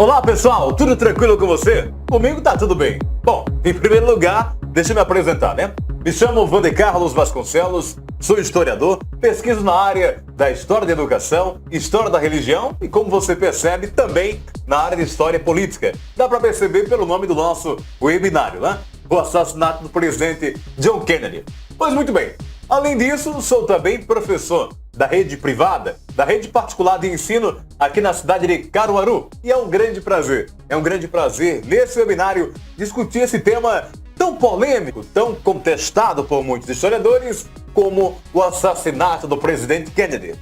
Olá pessoal, tudo tranquilo com você? Comigo tá tudo bem. Bom, em primeiro lugar, deixa eu me apresentar, né? Me chamo Wander Carlos Vasconcelos, sou historiador, pesquiso na área da história da educação, história da religião e, como você percebe, também na área de história política. Dá pra perceber pelo nome do nosso webinário, né? O assassinato do presidente John Kennedy. Pois muito bem, além disso, sou também professor da rede privada, da rede particular de ensino aqui na cidade de Caruaru. E é um grande prazer nesse webinário discutir esse tema tão polêmico, tão contestado por muitos historiadores, como o assassinato do presidente Kennedy.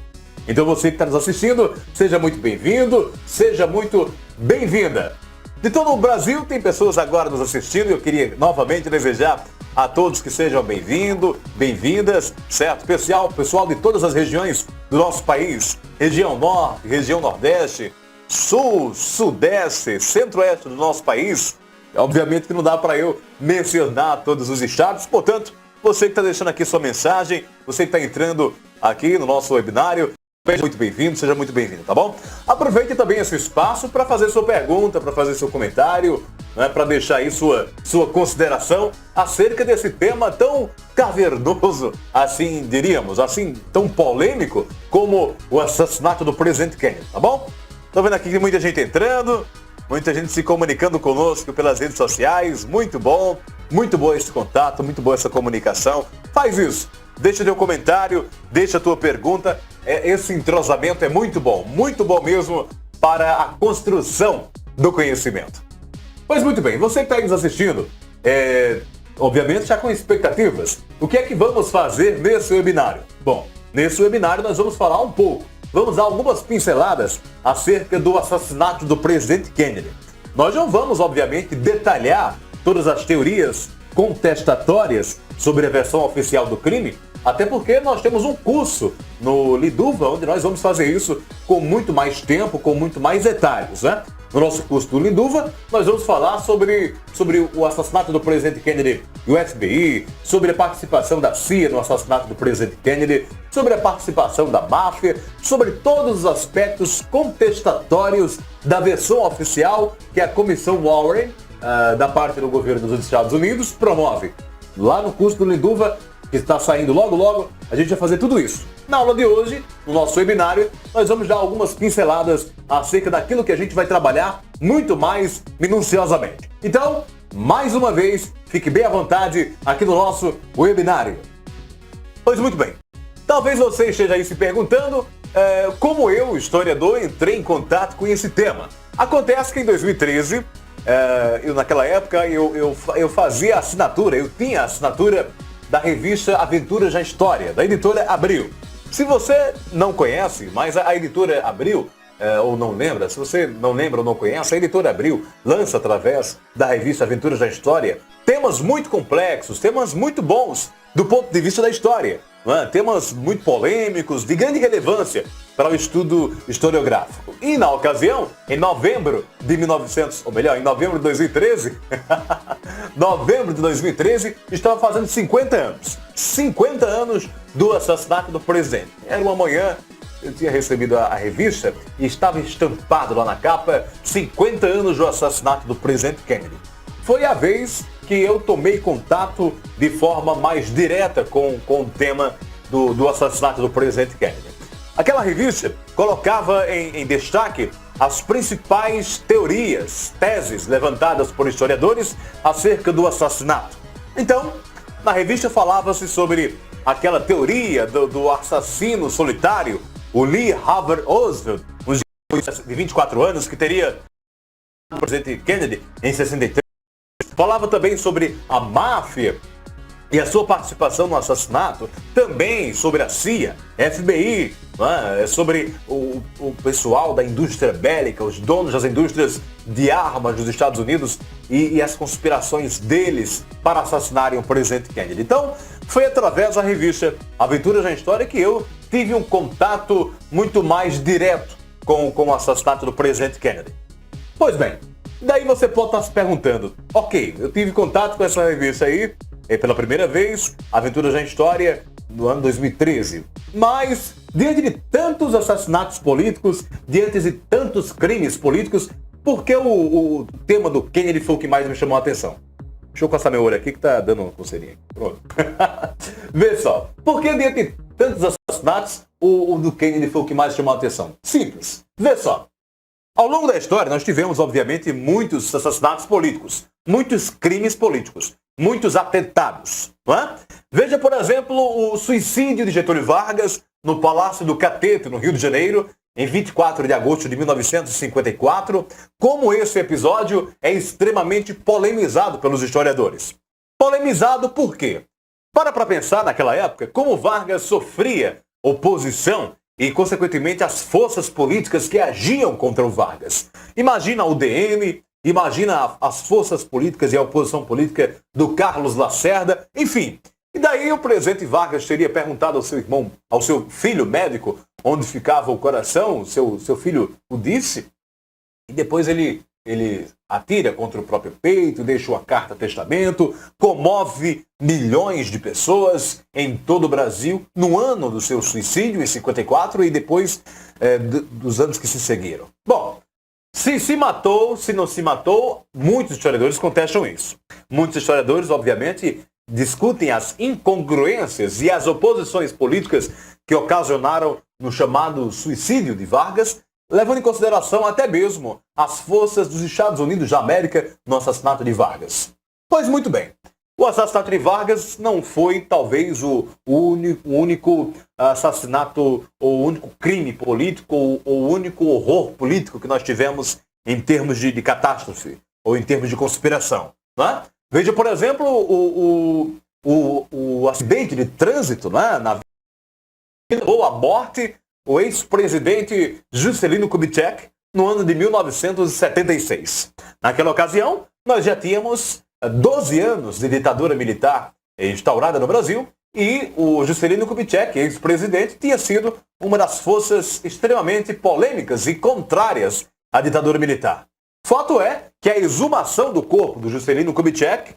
Então você que está nos assistindo, seja muito bem-vindo, seja muito bem-vinda. De todo o Brasil tem pessoas agora nos assistindo e eu queria novamente desejar a todos que sejam bem-vindos, bem-vindas, certo? Pessoal de todas as regiões do nosso país, região norte, região nordeste, sul, sudeste, centro-oeste do nosso país. Obviamente que não dá para eu mencionar todos os estados, portanto, você que está deixando aqui sua mensagem, você que está entrando aqui no nosso webinário, seja muito bem-vindo, seja muito bem-vindo, tá bom? Aproveite também esse espaço para fazer sua pergunta, para fazer seu comentário, né, para deixar aí sua consideração acerca desse tema tão cavernoso, assim diríamos, assim tão polêmico como o assassinato do presidente Kennedy, tá bom? Tô vendo aqui que muita gente entrando, muita gente se comunicando conosco pelas redes sociais, muito bom esse contato, muito boa essa comunicação. Faz isso, deixa teu comentário, deixa a tua pergunta, esse entrosamento é muito bom mesmo para a construção do conhecimento. Pois muito bem, você que está aí nos assistindo, obviamente já com expectativas, o que é que vamos fazer nesse webinário? Bom, nesse webinário nós vamos falar um pouco, vamos dar algumas pinceladas acerca do assassinato do presidente Kennedy. Nós não vamos, obviamente, detalhar todas as teorias contestatórias sobre a versão oficial do crime, até porque nós temos um curso no Liduva, onde nós vamos fazer isso com muito mais tempo, com muito mais detalhes, né? No nosso curso do Liduva, nós vamos falar sobre o assassinato do presidente Kennedy e o FBI, sobre a participação da CIA no assassinato do presidente Kennedy, sobre a participação da máfia, sobre todos os aspectos contestatórios da versão oficial que a Comissão Warren, da parte do governo dos Estados Unidos, promove. Lá no curso do Liduva, que está saindo logo, a gente vai fazer tudo isso. Na aula de hoje, no nosso webinário, nós vamos dar algumas pinceladas acerca daquilo que a gente vai trabalhar muito mais minuciosamente. Então, mais uma vez, fique bem à vontade aqui no nosso webinário. Pois muito bem, talvez você esteja aí se perguntando como eu, historiador, entrei em contato com esse tema. Acontece que em 2013, naquela época, eu fazia assinatura, eu tinha a assinatura da revista Aventuras na História, da editora Abril. Se você não conhece, mas a editora Abril, ou não lembra, se você não lembra ou não conhece, a editora Abril lança através da revista Aventuras na História temas muito complexos, temas muito bons do ponto de vista da história, né? Temas muito polêmicos, de grande relevância para o estudo historiográfico. E na ocasião, em novembro de 2013, novembro de 2013, estava fazendo 50 anos. 50 anos do assassinato do presidente. Era uma manhã, eu tinha recebido a revista e estava estampado lá na capa 50 anos do assassinato do presidente Kennedy. Foi a vez que eu tomei contato de forma mais direta com o tema do assassinato do presidente Kennedy. Aquela revista colocava em destaque as principais teorias, teses levantadas por historiadores acerca do assassinato. Então, na revista falava-se sobre aquela teoria do assassino solitário, o Lee Harvey Oswald, um de 24 anos, que teria o presidente Kennedy em 63. Falava também sobre a máfia e a sua participação no assassinato, também sobre a CIA, FBI, né? Sobre o pessoal da indústria bélica, os donos das indústrias de armas dos Estados Unidos e as conspirações deles para assassinarem o presidente Kennedy. Então, foi através da revista Aventuras na História que eu tive um contato muito mais direto com o assassinato do presidente Kennedy. Pois bem, daí você pode estar se perguntando, ok, eu tive contato com essa revista aí, pela primeira vez, Aventuras na História, no ano 2013. Mas, diante de tantos assassinatos políticos, diante de tantos crimes políticos, por que o tema do Kennedy foi o que mais me chamou a atenção? Deixa eu coçar meu olho aqui que tá dando uma coceirinha. Pronto. Vê só, por que dentre tantos assassinatos, o do Kennedy foi o que mais chamou a atenção? Simples. Vê só. Ao longo da história, nós tivemos, obviamente, muitos assassinatos políticos, muitos crimes políticos, muitos atentados. Não é? Veja, por exemplo, o suicídio de Getúlio Vargas no Palácio do Catete, no Rio de Janeiro, em 24 de agosto de 1954, como esse episódio é extremamente polemizado pelos historiadores. Polemizado por quê? Para pensar naquela época, como Vargas sofria oposição e, consequentemente, as forças políticas que agiam contra o Vargas. Imagina o DN, imagina as forças políticas e a oposição política do Carlos Lacerda, enfim. E daí o presidente Vargas teria perguntado ao seu irmão, ao seu filho médico, onde ficava o coração, seu filho o disse, e depois ele atira contra o próprio peito, deixa uma carta-testamento, comove milhões de pessoas em todo o Brasil no ano do seu suicídio, em 54, e depois dos anos que se seguiram. Bom, se matou, se não se matou, muitos historiadores contestam isso. Muitos historiadores, obviamente, discutem as incongruências e as oposições políticas que ocasionaram no chamado suicídio de Vargas, levando em consideração até mesmo as forças dos Estados Unidos da América no assassinato de Vargas. Pois muito bem, o assassinato de Vargas não foi talvez o único assassinato, ou o único crime político, ou o único horror político que nós tivemos em termos de catástrofe, ou em termos de conspiração. Não é? Veja, por exemplo, o acidente de trânsito, né, levou à morte o ex-presidente Juscelino Kubitschek no ano de 1976. Naquela ocasião, nós já tínhamos 12 anos de ditadura militar instaurada no Brasil e o Juscelino Kubitschek, ex-presidente, tinha sido uma das forças extremamente polêmicas e contrárias à ditadura militar. Fato é que a exumação do corpo do Juscelino Kubitschek,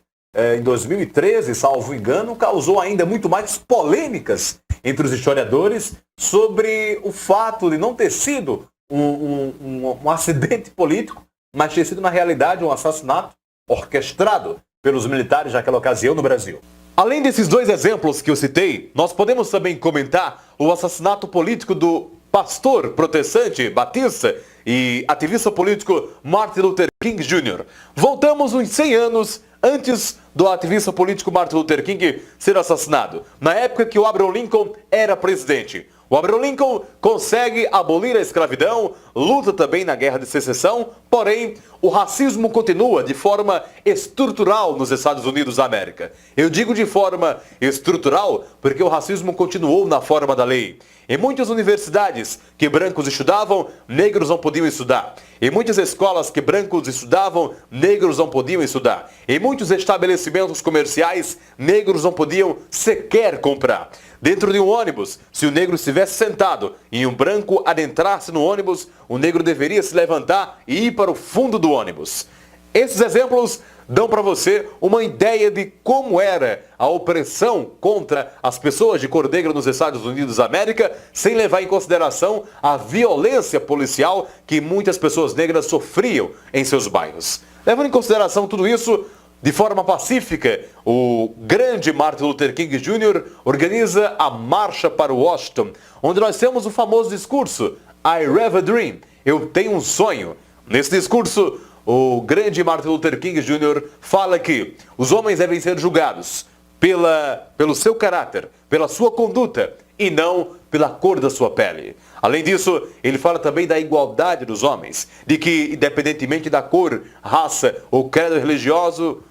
em 2013, salvo engano, causou ainda muito mais polêmicas entre os historiadores sobre o fato de não ter sido um acidente político, mas ter sido, na realidade, um assassinato orquestrado pelos militares naquela ocasião no Brasil. Além desses dois exemplos que eu citei, nós podemos também comentar o assassinato político do pastor protestante batista e ativista político Martin Luther King Jr. Voltamos uns 100 anos antes do ativista político Martin Luther King ser assassinado, na época que o Abraham Lincoln era presidente. O Abraham Lincoln consegue abolir a escravidão, luta também na Guerra de Secessão, porém, o racismo continua de forma estrutural nos Estados Unidos da América. Eu digo de forma estrutural porque o racismo continuou na forma da lei. Em muitas universidades que brancos estudavam, negros não podiam estudar. Em muitas escolas que brancos estudavam, negros não podiam estudar. Em muitos estabelecimentos comerciais, negros não podiam sequer comprar. Dentro de um ônibus, se o negro estivesse sentado e um branco adentrasse no ônibus, o negro deveria se levantar e ir para o fundo do ônibus. Esses exemplos dão para você uma ideia de como era a opressão contra as pessoas de cor negra nos Estados Unidos da América, sem levar em consideração a violência policial que muitas pessoas negras sofriam em seus bairros. Levando em consideração tudo isso, de forma pacífica, o grande Martin Luther King Jr. organiza a Marcha para Washington, onde nós temos o famoso discurso I have a dream, eu tenho um sonho. Nesse discurso, o grande Martin Luther King Jr. fala que os homens devem ser julgados pelo seu caráter, pela sua conduta e não pela cor da sua pele. Além disso, ele fala também da igualdade dos homens, de que, independentemente da cor, raça ou credo religioso,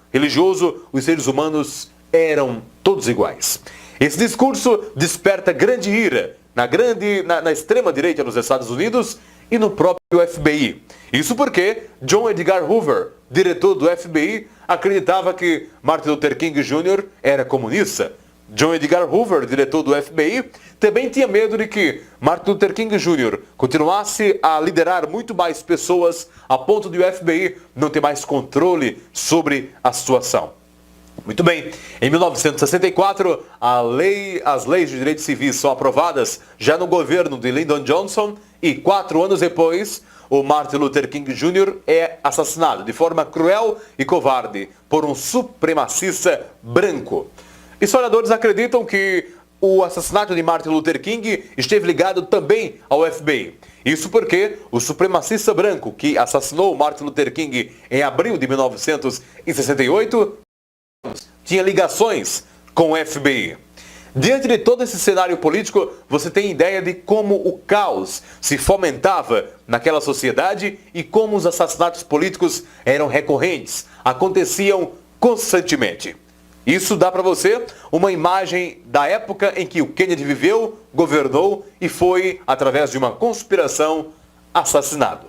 os seres humanos eram todos iguais. Esse discurso desperta grande ira na extrema-direita dos Estados Unidos e no próprio FBI. Isso porque John Edgar Hoover, diretor do FBI, acreditava que Martin Luther King Jr. era comunista. John Edgar Hoover, diretor do FBI, também tinha medo de que Martin Luther King Jr. continuasse a liderar muito mais pessoas a ponto de o FBI não ter mais controle sobre a situação. Muito bem, em 1964, as leis de direitos civis são aprovadas já no governo de Lyndon Johnson e 4 anos depois, o Martin Luther King Jr. é assassinado de forma cruel e covarde por um supremacista branco. Historiadores acreditam que o assassinato de Martin Luther King esteve ligado também ao FBI. Isso porque o supremacista branco que assassinou Martin Luther King em abril de 1968 tinha ligações com o FBI. Diante de todo esse cenário político, você tem ideia de como o caos se fomentava naquela sociedade e como os assassinatos políticos eram recorrentes, aconteciam constantemente. Isso dá para você uma imagem da época em que o Kennedy viveu, governou e foi, através de uma conspiração, assassinado.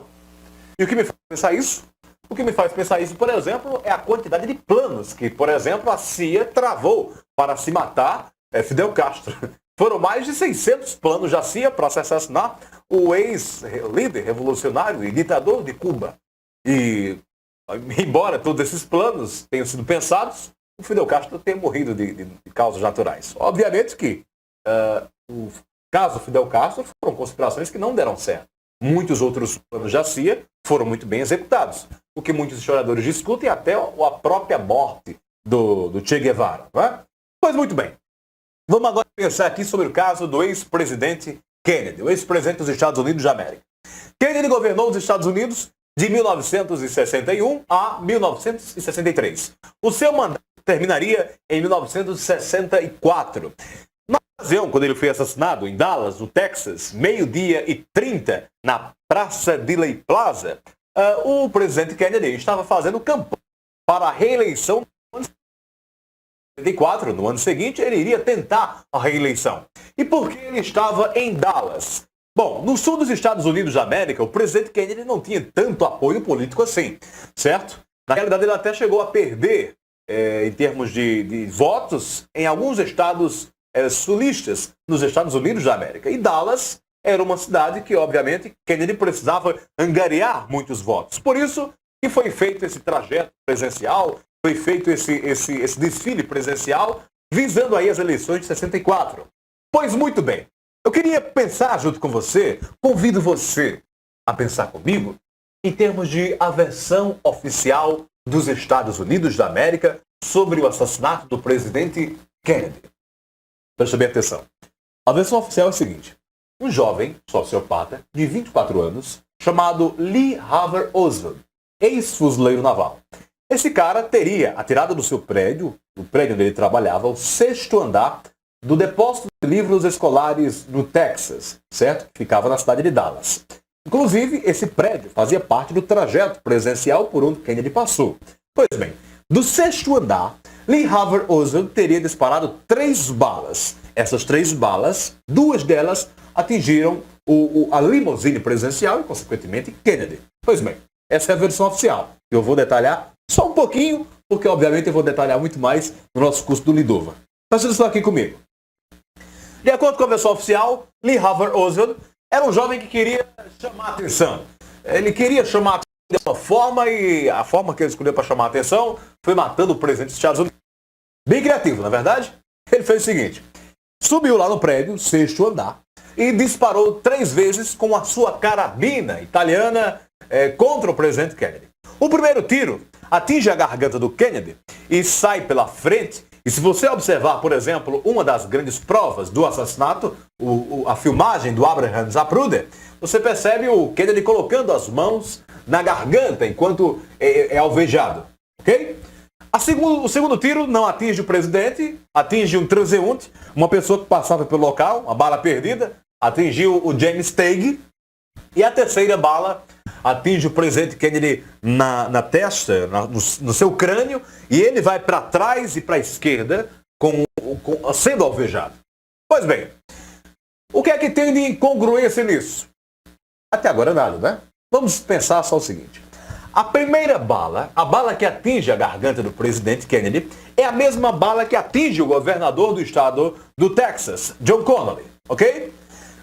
E o que me faz pensar isso? O que me faz pensar isso, por exemplo, é a quantidade de planos que, por exemplo, a CIA travou para se matar Fidel Castro. Foram mais de 600 planos da CIA para se assassinar o ex-líder revolucionário e ditador de Cuba. E, embora todos esses planos tenham sido pensados, o Fidel Castro tenha morrido de causas naturais. Obviamente que o caso Fidel Castro foram conspirações que não deram certo. Muitos outros planos da CIA foram muito bem executados. O que muitos historiadores discutem até a própria morte do Che Guevara. Não é? Pois muito bem. Vamos agora pensar aqui sobre o caso do ex-presidente Kennedy, o ex-presidente dos Estados Unidos da América. Kennedy governou os Estados Unidos de 1961 a 1963. O seu mandato terminaria em 1964. Na ocasião, quando ele foi assassinado em Dallas, no Texas, 12h30, na Praça Dealey Plaza, o presidente Kennedy estava fazendo campanha para a reeleição. No ano seguinte, ele iria tentar a reeleição. E por que ele estava em Dallas? Bom, no sul dos Estados Unidos da América, o presidente Kennedy não tinha tanto apoio político assim, certo? Na realidade, ele até chegou a perder, em termos de votos, em alguns estados sulistas nos Estados Unidos da América. E Dallas era uma cidade que, obviamente, Kennedy precisava angariar muitos votos. Por isso que foi feito esse trajeto presidencial, foi feito esse desfile presidencial, visando aí as eleições de 64. Pois muito bem, eu queria pensar junto com você, convido você a pensar comigo, em termos de a versão oficial dos Estados Unidos da América sobre o assassinato do presidente Kennedy. Preste bem atenção. A versão oficial é a seguinte: um jovem sociopata de 24 anos, chamado Lee Harvey Oswald, ex-fuzileiro naval. Esse cara teria atirado do seu prédio, do prédio onde ele trabalhava, o 6º andar do depósito de livros escolares no Texas, certo? Que ficava na cidade de Dallas. Inclusive, esse prédio fazia parte do trajeto presidencial por onde Kennedy passou. Pois bem, do 6º andar, Lee Harvey Oswald teria disparado 3 balas. Essas 3 balas, 2 delas atingiram a limusine presidencial e, consequentemente, Kennedy. Pois bem, essa é a versão oficial. Eu vou detalhar só um pouquinho, porque obviamente eu vou detalhar muito mais no nosso curso do Lidova. Presta atenção aqui comigo. De acordo com a versão oficial, Lee Harvey Oswald era um jovem que queria chamar a atenção. Ele queria chamar a atenção de uma forma e a forma que ele escolheu para chamar a atenção foi matando o presidente dos Estados Unidos. Bem criativo, na verdade. Ele fez o seguinte: subiu lá no prédio, 6º andar, e disparou 3 vezes com a sua carabina italiana contra o presidente Kennedy. O primeiro tiro atinge a garganta do Kennedy e sai pela frente. E se você observar, por exemplo, uma das grandes provas do assassinato, a filmagem do Abraham Zapruder, você percebe o Kennedy colocando as mãos na garganta enquanto é alvejado. Ok? O segundo tiro não atinge o presidente, atinge um transeunte, uma pessoa que passava pelo local, uma bala perdida, atingiu o James Tague. E a terceira bala atinge o presidente Kennedy na testa, no seu crânio, e ele vai para trás e para a esquerda, sendo alvejado. Pois bem, o que é que tem de incongruência nisso? Até agora nada, né? Vamos pensar só o seguinte. A primeira bala, a bala que atinge a garganta do presidente Kennedy, é a mesma bala que atinge o governador do estado do Texas, John Connally, ok?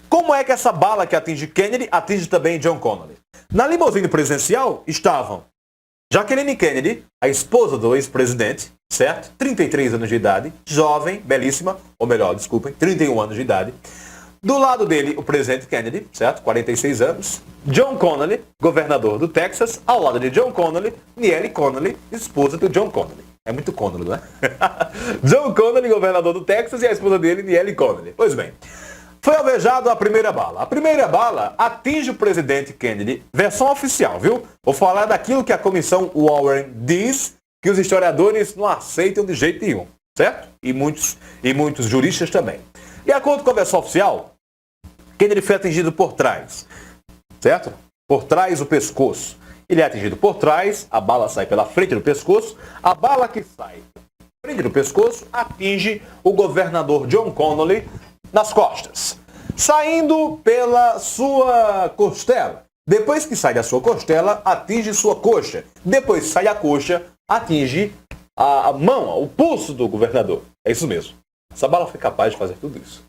Como é que essa bala que atinge Kennedy atinge também John Connally? Na limusine presidencial estavam Jacqueline Kennedy, a esposa do ex-presidente, certo? 33 anos de idade, jovem, belíssima, ou melhor, desculpem, 31 anos de idade. Do lado dele, o presidente Kennedy, certo? 46 anos. John Connally, governador do Texas. Ao lado de John Connally, Neely Connally, esposa do John Connally. É muito Connally, não é? John Connally, governador do Texas, e a esposa dele, Neely Connally. Pois bem, foi alvejado a primeira bala. A primeira bala atinge o presidente Kennedy, versão oficial, viu? Vou falar daquilo que a comissão Warren diz, que os historiadores não aceitam de jeito nenhum, certo? E muitos juristas também. De acordo com a versão oficial, Kennedy foi atingido por trás, certo? Por trás do pescoço. Ele é atingido por trás, a bala sai pela frente do pescoço, a bala que sai pela frente do pescoço atinge o governador John Connally nas costas, saindo pela sua costela. Depois que sai da sua costela, atinge sua coxa. Depois que sai da coxa, atinge a mão, o pulso do governador. É isso mesmo. Essa bala foi capaz de fazer tudo isso.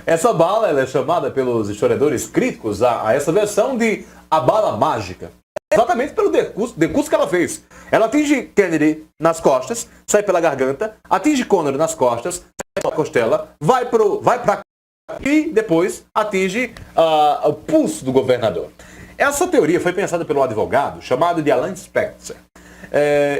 Essa bala ela é chamada pelos historiadores críticos a essa versão de a bala mágica. Exatamente pelo decurso que ela fez. Ela atinge Kennedy nas costas, sai pela garganta, atinge Connally nas costas, sai pela costela, vai para e depois atinge o pulso do governador. Essa teoria foi pensada pelo advogado chamado de Alan Spector.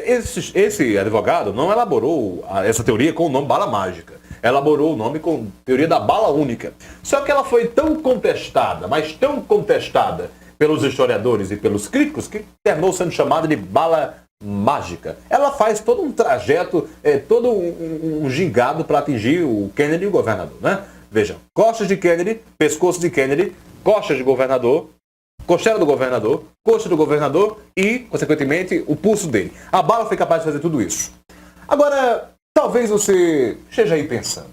Esse advogado não elaborou essa teoria com o nome bala mágica. Elaborou o nome com teoria da bala única. Só que ela foi tão contestada, mas tão contestada pelos historiadores e pelos críticos, que terminou sendo chamada de bala mágica. Ela faz todo um trajeto, todo um gingado para atingir o Kennedy e o governador, né? Vejam, costas de Kennedy, pescoço de Kennedy, costas de governador, costela do governador, coxa do governador e, consequentemente, o pulso dele. A bala foi capaz de fazer tudo isso. Agora, talvez você esteja aí pensando,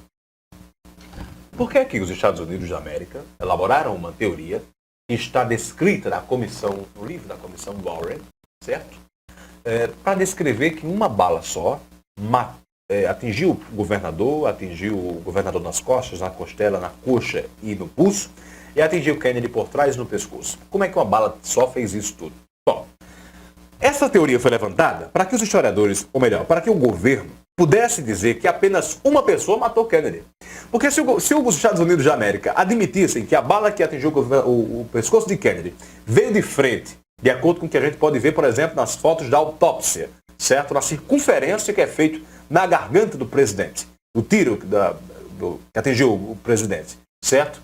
por que é que os Estados Unidos da América elaboraram uma teoria que está descrita no livro da comissão Warren, certo? Para descrever que uma bala só atingiu o governador nas costas, na costela, na coxa e no pulso, e atingiu Kennedy por trás e no pescoço. Como é que uma bala só fez isso tudo? Bom, essa teoria foi levantada para que os historiadores, ou melhor, para que o governo pudesse dizer que apenas uma pessoa matou Kennedy. Porque se os Estados Unidos da América admitissem que a bala que atingiu o pescoço de Kennedy veio de frente, de acordo com o que a gente pode ver, por exemplo, nas fotos da autópsia, certo? Na circunferência que é feito na garganta do presidente, o tiro que atingiu o presidente, certo?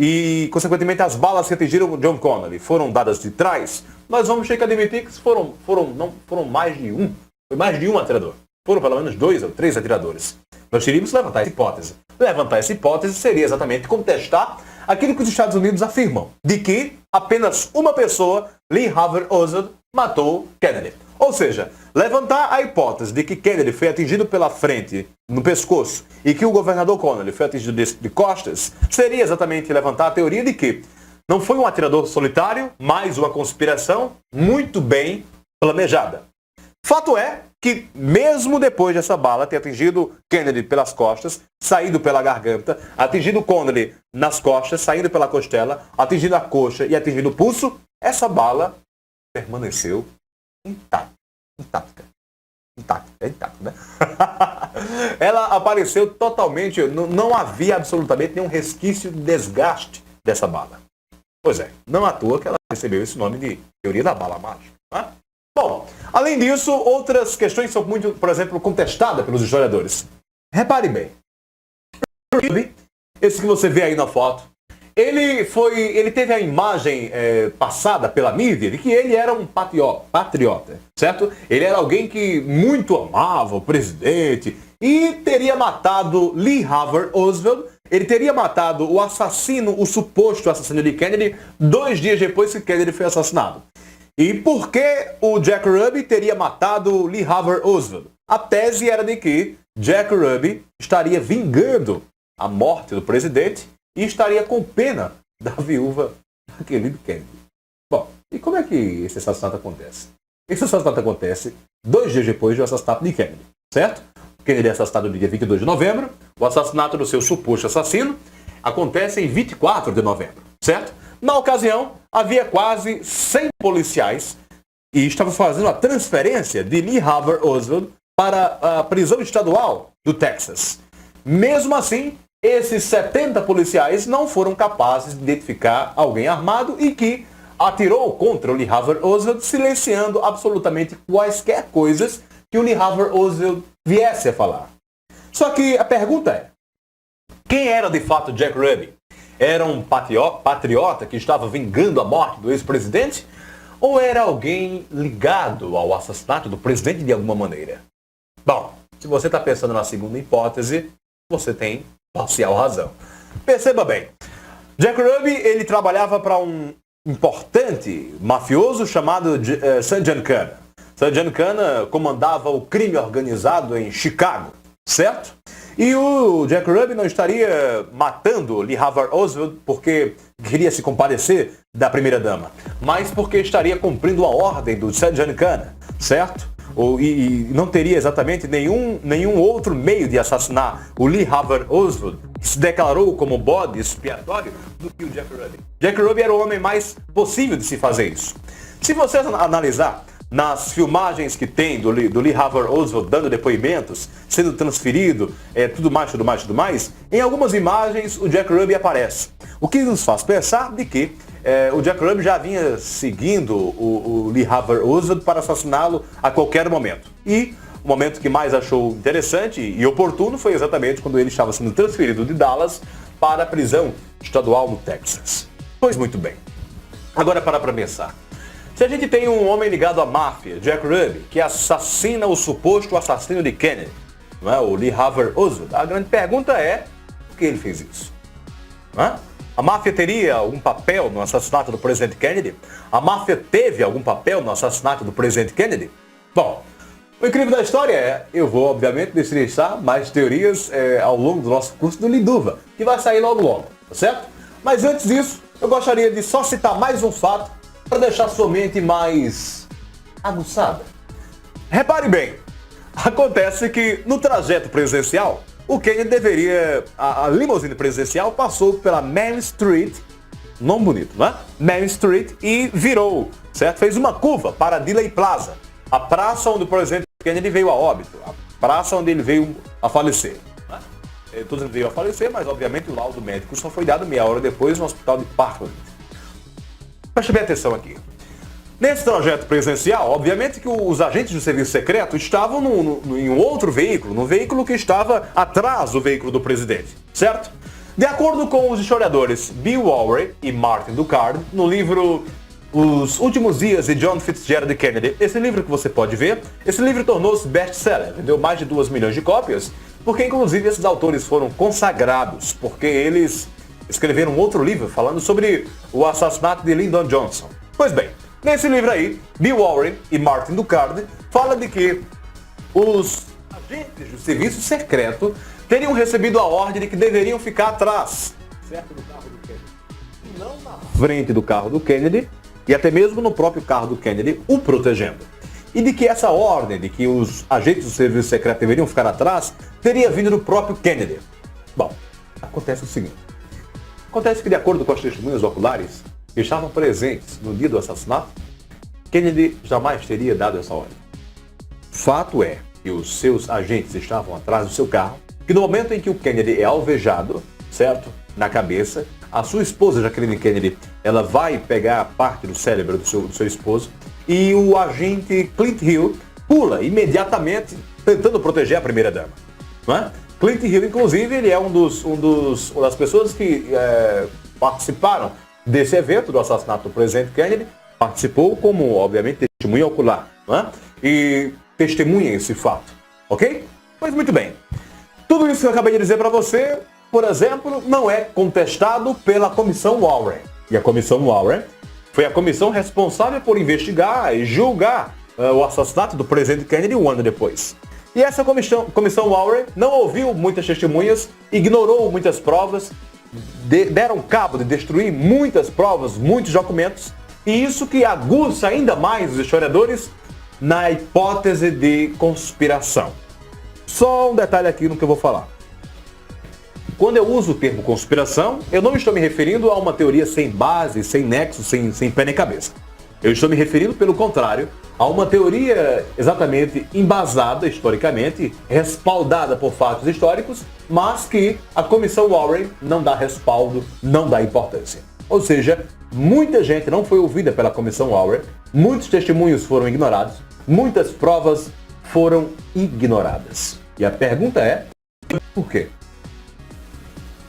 E, consequentemente, as balas que atingiram o John Connally foram dadas de trás, nós vamos ter que admitir que não foram mais de um. Foi mais de um atirador. Foram pelo menos 2 ou 3 atiradores. Nós teríamos que levantar essa hipótese. Levantar essa hipótese seria exatamente contestar aquilo que os Estados Unidos afirmam, de que apenas uma pessoa, Lee Harvey Oswald, matou Kennedy. Ou seja, levantar a hipótese de que Kennedy foi atingido pela frente, no pescoço, e que o governador Connally foi atingido de costas, seria exatamente levantar a teoria de que não foi um atirador solitário, mas uma conspiração muito bem planejada. Fato é que, mesmo depois dessa bala ter atingido Kennedy pelas costas, saído pela garganta, atingido Connally nas costas, saindo pela costela, atingindo a coxa e atingindo o pulso, essa bala permaneceu intacta, né? Ela apareceu totalmente, não havia absolutamente nenhum resquício de desgaste dessa bala. Pois é, não à toa que ela recebeu esse nome de teoria da bala mágica, né? Bom, além disso, outras questões são muito, por exemplo, contestadas pelos historiadores. Repare bem, esse que você vê aí na foto, ele teve a imagem passada pela mídia de que ele era um patriota, certo? Ele era alguém que muito amava o presidente e teria matado Lee Harvey Oswald. Ele teria matado o assassino, o suposto assassino de Kennedy, 2 dias depois que Kennedy foi assassinado. E por que o Jack Ruby teria matado Lee Harvey Oswald? A tese era de que Jack Ruby estaria vingando a morte do presidente e estaria com pena da viúva daquele Kennedy. Bom, e como é que esse assassinato acontece? Esse assassinato acontece 2 dias depois do assassinato de Kennedy, certo? Kennedy é assassinado no dia 22 de novembro. O assassinato do seu suposto assassino acontece em 24 de novembro, certo? Na ocasião, havia quase 100 policiais e estavam fazendo a transferência de Lee Harvey Oswald para a prisão estadual do Texas. Mesmo assim, esses 70 policiais não foram capazes de identificar alguém armado e que atirou contra o Lee Harvey Oswald, silenciando absolutamente quaisquer coisas que o Lee Harvey Oswald viesse a falar. Só que a pergunta é, quem era de fato Jack Ruby? Era um patriota que estava vingando a morte do ex-presidente? Ou era alguém ligado ao assassinato do presidente de alguma maneira? Bom, se você está pensando na segunda hipótese, você tem parcial razão. Perceba bem, Jack Ruby ele trabalhava para um importante mafioso chamado Sanjay Khanna. Sanjay Khanna comandava o crime organizado em Chicago, certo? E o Jack Ruby não estaria matando Lee Harvey Oswald porque queria se compadecer da primeira-dama, mas porque estaria cumprindo a ordem do Sanjay Khanna, certo? E não teria exatamente nenhum outro meio de assassinar o Lee Harvey Oswald, que se declarou como bode expiatório, do que o Jack Ruby. Jack Ruby era o homem mais possível de se fazer isso. Se você analisar nas filmagens que tem do Lee Harvey Oswald dando depoimentos, sendo transferido, tudo mais, em algumas imagens o Jack Ruby aparece. O que nos faz pensar de que o Jack Ruby já vinha seguindo o Lee Harvey Oswald para assassiná-lo a qualquer momento. E o momento que mais achou interessante e oportuno foi exatamente quando ele estava sendo transferido de Dallas para a prisão estadual no Texas. Pois muito bem. Agora para pensar. Se a gente tem um homem ligado à máfia, Jack Ruby, que assassina o suposto assassino de Kennedy, não é? O Lee Harvey Oswald, a grande pergunta é, por que ele fez isso? Não é? A máfia teria algum papel no assassinato do presidente Kennedy? A máfia teve algum papel no assassinato do presidente Kennedy? Bom, o incrível da história é, eu vou obviamente destrinchar mais teorias ao longo do nosso curso do Linduva, que vai sair logo, tá certo? Mas antes disso, eu gostaria de só citar mais um fato para deixar sua mente mais aguçada. Repare bem, acontece que no trajeto presidencial, o Kennedy deveria, a limusine presidencial passou pela Main Street, nome bonito, né? Main Street e virou, certo? Fez uma curva para Dealey Plaza, a praça onde o presidente Kennedy veio a óbito, a praça onde ele veio a falecer. Né? Todos eles veio a falecer, mas obviamente o laudo médico só foi dado meia hora depois no hospital de Parkland. Preste bem atenção aqui. Nesse trajeto presidencial, obviamente que os agentes do serviço secreto estavam em um outro veículo, no veículo que estava atrás do veículo do presidente, certo? De acordo com os historiadores Bill Walray e Martin Ducard, no livro Os Últimos Dias de John Fitzgerald Kennedy, esse livro que você pode ver, esse livro tornou-se best-seller, vendeu mais de 2 milhões de cópias, porque inclusive esses autores foram consagrados, porque eles escreveram outro livro falando sobre o assassinato de Lyndon Johnson. Pois bem, nesse livro aí, Bill Walray e Martin Ducard falam de que os agentes do serviço secreto teriam recebido a ordem de que deveriam ficar atrás, certo, do carro do Kennedy, e não na frente do carro do Kennedy, e até mesmo no próprio carro do Kennedy, o protegendo. E de que essa ordem de que os agentes do serviço secreto deveriam ficar atrás teria vindo do próprio Kennedy. Bom, acontece o seguinte. Acontece que, de acordo com as testemunhas oculares que estavam presentes no dia do assassinato, Kennedy jamais teria dado essa ordem. Fato é que os seus agentes estavam atrás do seu carro, que no momento em que o Kennedy é alvejado, certo, na cabeça, a sua esposa, Jacqueline Kennedy, ela vai pegar parte do cérebro do seu esposo e o agente Clint Hill pula imediatamente tentando proteger a primeira-dama. Não é? Clint Hill, inclusive, ele é uma das pessoas que participaram desse evento do assassinato do presidente Kennedy, participou como, obviamente, testemunha ocular, não é? E testemunha esse fato, ok? Pois muito bem. Tudo isso que eu acabei de dizer para você, por exemplo, não é contestado pela Comissão Walray. E a Comissão Walray foi a comissão responsável por investigar e julgar o assassinato do presidente Kennedy um ano depois. E essa comissão Walray não ouviu muitas testemunhas, ignorou muitas provas, deram cabo de destruir muitas provas, muitos documentos, e isso que aguça ainda mais os historiadores na hipótese de conspiração. Só um detalhe aqui no que eu vou falar. Quando eu uso o termo conspiração, eu não estou me referindo a uma teoria sem base, sem nexo, sem pé nem cabeça. Eu estou me referindo, pelo contrário, a uma teoria exatamente embasada historicamente, respaldada por fatos históricos, mas que a Comissão Warren não dá respaldo, não dá importância. Ou seja, muita gente não foi ouvida pela Comissão Warren, muitos testemunhos foram ignorados, muitas provas foram ignoradas. E a pergunta é, por quê?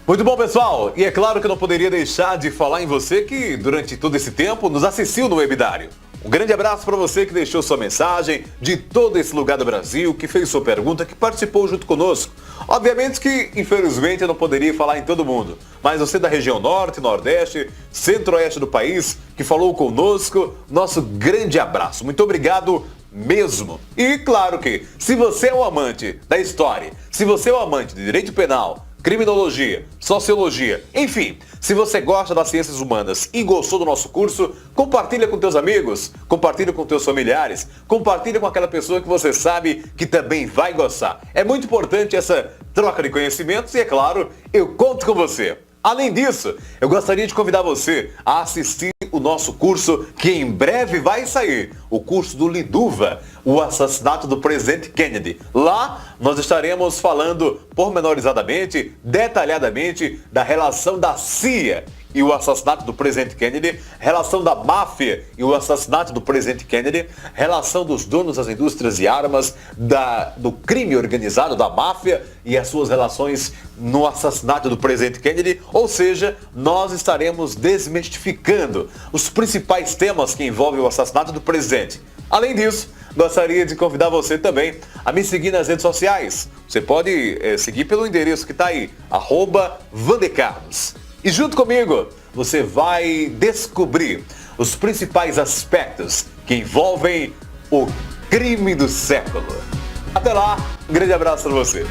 Muito bom, pessoal! E é claro que eu não poderia deixar de falar em você que, durante todo esse tempo, nos assistiu no webinário. Um grande abraço para você que deixou sua mensagem de todo esse lugar do Brasil, que fez sua pergunta, que participou junto conosco. Obviamente que, infelizmente, eu não poderia falar em todo mundo, mas você da região norte, nordeste, centro-oeste do país, que falou conosco, nosso grande abraço. Muito obrigado mesmo. E claro que, se você é um amante da história, se você é um amante de direito penal, criminologia, sociologia, enfim, se você gosta das ciências humanas e gostou do nosso curso, compartilha com teus amigos, compartilha com teus familiares, compartilha com aquela pessoa que você sabe que também vai gostar. É muito importante essa troca de conhecimentos e, é claro, eu conto com você. Além disso, eu gostaria de convidar você a assistir o nosso curso que em breve vai sair, o curso do Liduva, o assassinato do presidente Kennedy. Lá nós estaremos falando pormenorizadamente, detalhadamente da relação da CIA e o assassinato do presidente Kennedy, relação da máfia e o assassinato do presidente Kennedy, relação dos donos das indústrias de armas, do crime organizado, da máfia e as suas relações no assassinato do presidente Kennedy. Ou seja, nós estaremos desmistificando os principais temas que envolvem o assassinato do presidente. Além disso, gostaria de convidar você também a me seguir nas redes sociais. Você pode seguir pelo endereço que está aí, @vandecarlos. E junto comigo, você vai descobrir os principais aspectos que envolvem o crime do século. Até lá, um grande abraço para você.